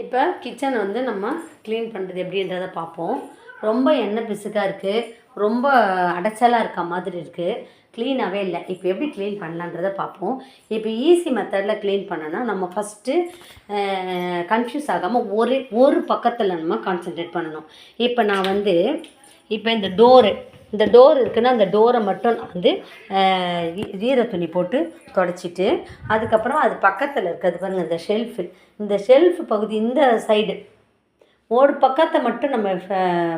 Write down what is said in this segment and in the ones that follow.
இப்போ கிச்சனை வந்து நம்ம க்ளீன் பண்ணுறது எப்படின்றத பார்ப்போம். ரொம்ப எண்ணெய் பிசுக்காக இருக்குது, ரொம்ப அடைச்சலாக இருக்க மாதிரி இருக்குது, க்ளீனாகவே இல்லை. இப்போ எப்படி க்ளீன் பண்ணலான்றதை பார்ப்போம். இப்போ ஈஸி மெத்தடில் க்ளீன் பண்ணோன்னா நம்ம ஃபஸ்ட்டு கன்ஃப்யூஸ் ஆகாமல் ஒரு பக்கத்தில் நம்ம கான்சென்ட்ரேட் பண்ணணும். இப்போ நான் வந்து இந்த டோர் இருக்குன்னா அந்த டோரை மட்டும் நான் வந்து ஈர துணி போட்டு தொடச்சிட்டு, அதுக்கப்புறம் அது பக்கத்தில் இருக்கிறது பாருங்கள், இந்த ஷெல்ஃப் பகுதி, இந்த சைடு ஒரு பக்கத்தை மட்டும் நம்ம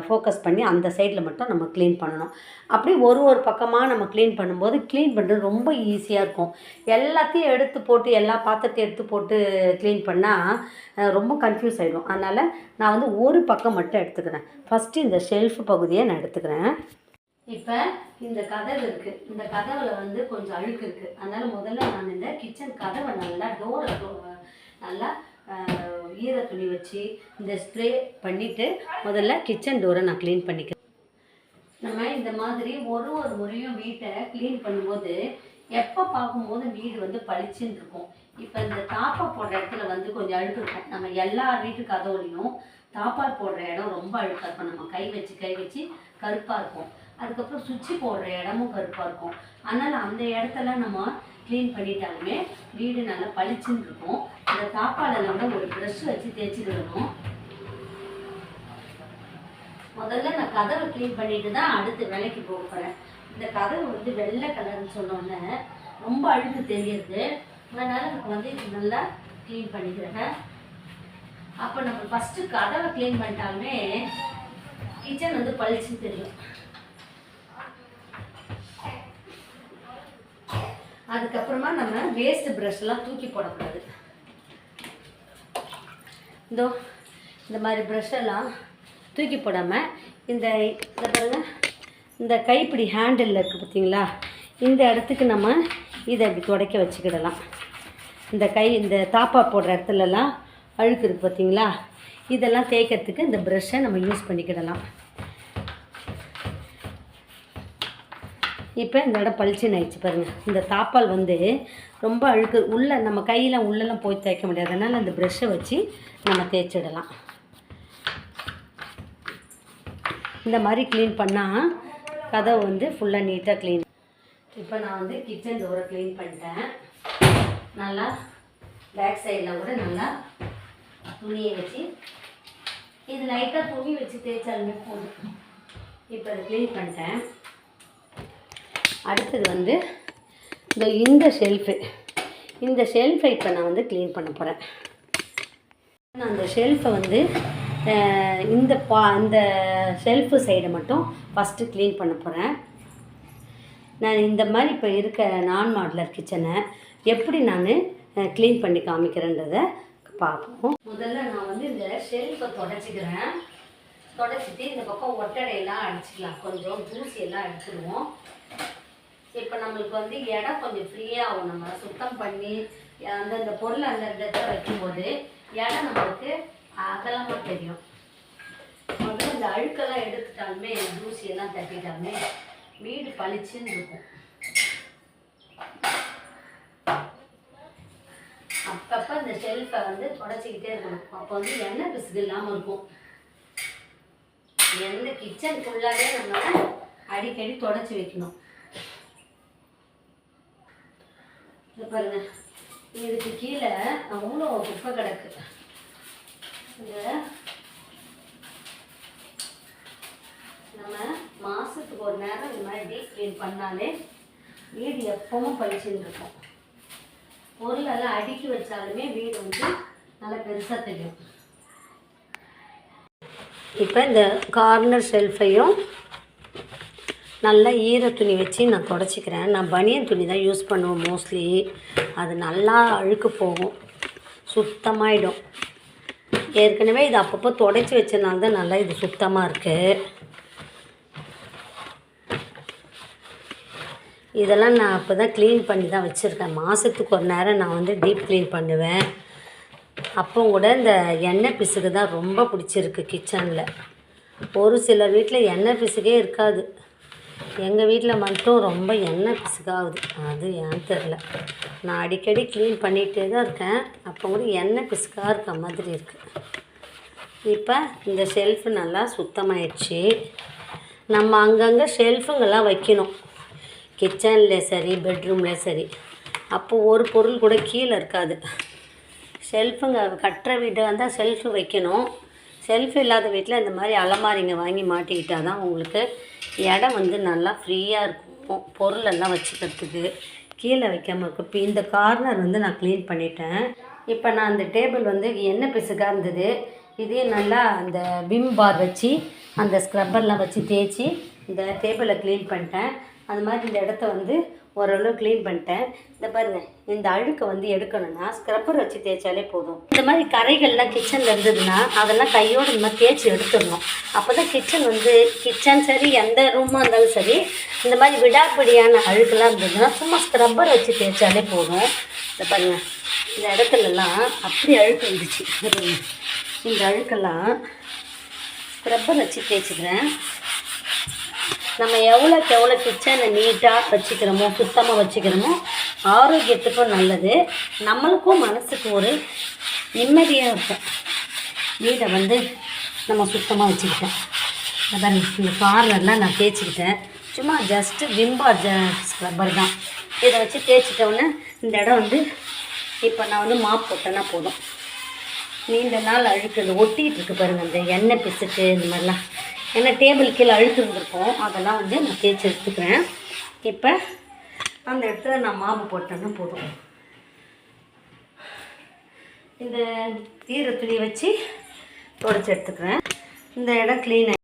ஃபோக்கஸ் பண்ணி அந்த சைடில் மட்டும் நம்ம க்ளீன் பண்ணணும். அப்படி ஒரு பக்கமாக நம்ம க்ளீன் பண்ணும்போது க்ளீன் பண்ணுறது ரொம்ப ஈஸியாக இருக்கும். எல்லாத்தையும் எடுத்து போட்டு, எல்லா பாத்திரத்தையும் எடுத்து போட்டு க்ளீன் பண்ணால் ரொம்ப கன்ஃபியூஸ் ஆகிடும். அதனால் நான் வந்து ஒரு பக்கம் மட்டும் எடுத்துக்கிறேன். ஃபஸ்ட்டு இந்த ஷெல்ஃப் பகுதியை நான் எடுத்துக்கிறேன். இப்போ இந்த கதவு இருக்குது, இந்த கதவில் வந்து கொஞ்சம் அழுக்கு இருக்குது. அதனால் முதல்ல நான் இந்த கிச்சன் கதவை நல்லா நல்லா ஈர துணி வச்சு இந்த ஸ்ப்ரே பண்ணிவிட்டு முதல்ல கிச்சன் டோரை நான் க்ளீன் பண்ணிக்கிறேன். நம்ம இந்த மாதிரி ஒரு முறையும் வீட்டை க்ளீன் பண்ணும்போது எப்போ பார்க்கும்போது வீடு வந்து பளிச்சுன்னு இருக்கும். இப்போ இந்த தாப்பால் போடுற இடத்துல வந்து கொஞ்சம் அழுக்கு இருக்கும். நம்ம எல்லா வீட்டு கதவுலையும் தாப்பால் போடுற இடம் ரொம்ப அழுக்காக இருக்கும். நம்ம கை வச்சு கருப்பாக இருக்கும். அதுக்கப்புறம் சுவிட்சு போடுற இடமும் கருப்பாக இருக்கும். அதனால் அந்த இடத்துல நம்ம க்ளீன் பண்ணிட்டாலுமே வீடு நல்லா பளிச்சுன்னு இருக்கும். அந்த தாப்பாலில் வந்து ஒரு ப்ரஷ் வச்சு தேய்ச்சிக்கிடணும். முதல்ல நான் கதவை க்ளீன் பண்ணிட்டு தான் அடுத்து வேலைக்கு போக போகிறேன். இந்த கதவு வந்து வெள்ளை கலர்னு சொன்னோன்னே ரொம்ப அழுக்கு தெரியுது. அதனால் எனக்கு வந்து இது நல்லா க்ளீன் பண்ணிக்கிறேன். அப்போ நம்ம ஃபஸ்ட்டு கதவை க்ளீன் பண்ணிட்டாலுமே கிச்சன் வந்து பளிச்சுன்னு தெரியும். அதுக்கப்புறமா நம்ம வேஸ்ட் ப்ரஷ்லாம் தூக்கி போடக்கூடாது. இந்த மாதிரி ப்ரஷ்ஷெல்லாம் தூக்கி போடாமல் இந்த கைப்பிடி ஹேண்டில் இருக்குது பார்த்தீங்களா, இந்த இடத்துக்கு நம்ம இதை இப்படி துடைக்க வச்சுக்கிடலாம். இந்த தாப்பா போடுற இடத்துலலாம் அழுக்கு இருக்குது பார்த்தீங்களா, இதெல்லாம் தேய்க்கிறதுக்கு இந்த ப்ரஷ்ஷை நம்ம யூஸ் பண்ணிக்கிடலாம். இப்போ இந்த இடம் பளிச்சுன்னு ஆயிடுச்சு பாருங்கள். இந்த தாப்பால் வந்து ரொம்ப அழுக்கு நம்ம கையில் உள்ளெல்லாம் போய் தேய்க்க முடியாது. அதனால் அந்த ப்ரெஷ்ஷை வச்சு நம்ம தேய்ச்சிடலாம். இந்த மாதிரி க்ளீன் பண்ணால் கதவு வந்து ஃபுல்லாக நீட்டாக க்ளீன். இப்போ நான் வந்து கிச்சன் டோரை க்ளீன் பண்ணிட்டேன். நல்லா பேக் சைடில் கூட நல்லா துணியை வச்சு, இது லைட்டாக துணி வச்சு தேய்ச்சாலுமே போதும். இப்போ அதை க்ளீன் பண்ணிட்டேன். அடுத்தது வந்து இந்த ஷெல்ஃபை இப்போ நான் வந்து க்ளீன் பண்ண போகிறேன். நான் அந்த ஷெல்ஃபை வந்து இந்த ஷெல்ஃபு சைடை மட்டும் ஃபஸ்ட்டு க்ளீன் பண்ண போகிறேன். நான் இந்த மாதிரி இப்போ இருக்க நான் மாடுலர் கிச்சனை எப்படி நான் க்ளீன் பண்ணி காமிக்கிறேன்றதை பார்ப்போம். முதல்ல நான் வந்து இந்த ஷெல்ஃபை தொடச்சிக்கிறேன். தொடச்சிட்டு இந்த பக்கம் ஒட்டடையெல்லாம் அடிச்சுக்கலாம். கொஞ்சம் தூசியெல்லாம் அடிச்சிடுவோம். இப்போ நம்மளுக்கு வந்து இடம் கொஞ்சம் ஃப்ரீயாக ஆகும். நம்ம சுத்தம் பண்ணி அந்தந்த பொருள் அந்தந்த இடத்துல வைக்கும்போது இடம் நம்மளுக்கு அகலமாக தெரியும். முதல்ல இந்த அழுக்கெல்லாம் எடுத்துட்டாலுமே, தூசியெல்லாம் தட்டிட்டாலுமே வீடு பளிச்சுன்னு இருக்கும். அப்பப்போ இந்த ஷெல்ஃபை வந்து தொடச்சிக்கிட்டே இருக்கணும். அப்போ வந்து எண்ணெய் பிசுக்கு இல்லாமல் இருக்கும். கிச்சன் ஃபுல்லாகவே நம்ம அடிக்கடி தொடச்சி வைக்கணும். பாருங்க, இதுக்கு கீழே அவ்வளோ குப்பை கிடக்கு. நம்ம மாதத்துக்கு ஒரு நேரம் இந்த மாதிரி டீப் க்ளீன் பண்ணாலே வீடு எப்பவும் பளிச்சுன்னு இருக்கும். பொருளெல்லாம் அடுக்கி வச்சாலுமே வீடு வந்து நல்லா பெருசாக தெரியும். இப்போ இந்த கார்னர் ஷெல்ஃபையும் நல்லா ஈர துணி வச்சு நான் தொடச்சிக்கிறேன். நான் பனியன் துணி தான் யூஸ் பண்ணுவேன் மோஸ்ட்லி. அது நல்லா அழுக்கு போகும், சுத்தமாகிடும். ஏற்கனவே இது அப்பப்போ தொடச்சி வச்சனால தான் நல்லா இது சுத்தமாக இருக்குது. இதெல்லாம் நான் அப்போ தான் க்ளீன் பண்ணி தான் வச்சுருக்கேன். மாதத்துக்கு ஒரு நேரம் நான் வந்து டீப் க்ளீன் பண்ணுவேன். அப்போ கூட இந்த எண்ணெய் பிசுக்கு தான் ரொம்ப பிடிச்சிருக்கு கிச்சனில். ஒரு சில வீட்டில் எண்ணெய் பிசுக்கே இருக்காது. எங்கள் வீட்டில் மட்டும் ரொம்ப எண்ணெய் பிசுக்காகுது, அது ஏன்னு தெரில. நான் அடிக்கடி க்ளீன் பண்ணிகிட்டே தான் இருக்கேன், அப்போ கூட எண்ணெய் பிசுக்காக இருக்க மாதிரி இருக்குது. இப்போ இந்த ஷெல்ஃபு நல்லா சுத்தமாயிடுச்சு. நம்ம அங்கங்கே ஷெல்ஃபுங்கெல்லாம் வைக்கணும், கிச்சனில் சரி பெட்ரூமில் சரி. அப்போது ஒரு பொருள் கூட கீழே இருக்காது. ஷெல்ஃபுங்க கட்டுற வீடு வந்தால் ஷெல்ஃபு வைக்கணும். ஷெல்ஃப் இல்லாத வீட்டில் இந்த மாதிரி அலமாரிங்க வாங்கி மாட்டிக்கிட்டால் தான் உங்களுக்கு இடம் வந்து நல்லா ஃப்ரீயாக இருக்கும், பொருளெல்லாம் வச்சுக்கிறதுக்கு கீழே வைக்காமல் இருக்கும். இப்போ இந்த கார்னர் வந்து நான் க்ளீன் பண்ணிட்டேன். இப்போ நான் அந்த டேபிள் வந்து எண்ணெய் பிசுக்காக இருந்தது, இதையும் நல்லா அந்த விம் பார் வச்சு அந்த ஸ்க்ரப்பர்லாம் வச்சு தேய்ச்சி இந்த டேபிளை க்ளீன் பண்ணிட்டேன். அது மாதிரி இந்த இடத்த வந்து ஓரளவு க்ளீன் பண்ணிட்டேன். இந்த பாருங்கள், இந்த அழுக்கை வந்து எடுக்கணும்னா ஸ்க்ரப்பர் வச்சு தேய்ச்சாலே போதும். இந்த மாதிரி கரைகள்லாம் கிச்சனில் இருந்ததுன்னா அதெல்லாம் கையோடு இந்த மாதிரி தேய்ச்சி எடுத்துடணும். அப்போ தான் கிச்சன் வந்து கிச்சன் சரி எந்த ரூமாக இருந்தாலும் சரி, இந்த மாதிரி விடாப்பிடியான அழுக்கெல்லாம் இருந்ததுன்னா சும்மா ஸ்க்ரப்பர் வச்சு தேய்ச்சாலே போதும். இந்த பாருங்கள், இந்த இடத்துலலாம் அப்படி அழுக்கு இருந்துச்சு. இந்த அழுக்கெல்லாம் ஸ்க்ரப்பர் வச்சு தேய்ச்சிக்கிறேன். நம்ம எவ்வளோக்கு எவ்வளோ கிச்சனை நீட்டாக வச்சுக்கிறோமோ, சுத்தமாக வச்சுக்கிறோமோ ஆரோக்கியத்துக்கும் நல்லது, நம்மளுக்கும் மனசுக்கு ஒரு நிம்மதியாக இருக்கும். வீடை வந்து நம்ம சுத்தமாக வச்சுக்கிட்டேன். அதான் இந்த கார்னர்லாம் நான் தேய்ச்சிக்கிட்டேன். சும்மா ஜஸ்ட்டு விம்பார் ஸ்க்ரப்பர் தான், இதை வச்சு தேய்ச்சிட்டோன்னே இந்த இடம் வந்து இப்போ நான் வந்து மாப் போட்டேன்னா போதும். நீண்ட நாள் அழுக்கு ஒட்டிகிட்டு இருக்கு பாருங்கள், இந்த எண்ணெய் பிசுக்கு இந்த மாதிரிலாம். ஏன்னா டேபிள் கீழே அழுக்கு இருந்திருக்கும், அதெல்லாம் வந்து நான் தேய்ச்சி எடுத்துக்கிறேன். இப்போ அந்த இடத்துல நான் மாவு போட்டேன்னா போதும். இந்த ஈர துணி வச்சு துடைச்சி எடுத்துக்கிறேன். இந்த இடம் க்ளீன்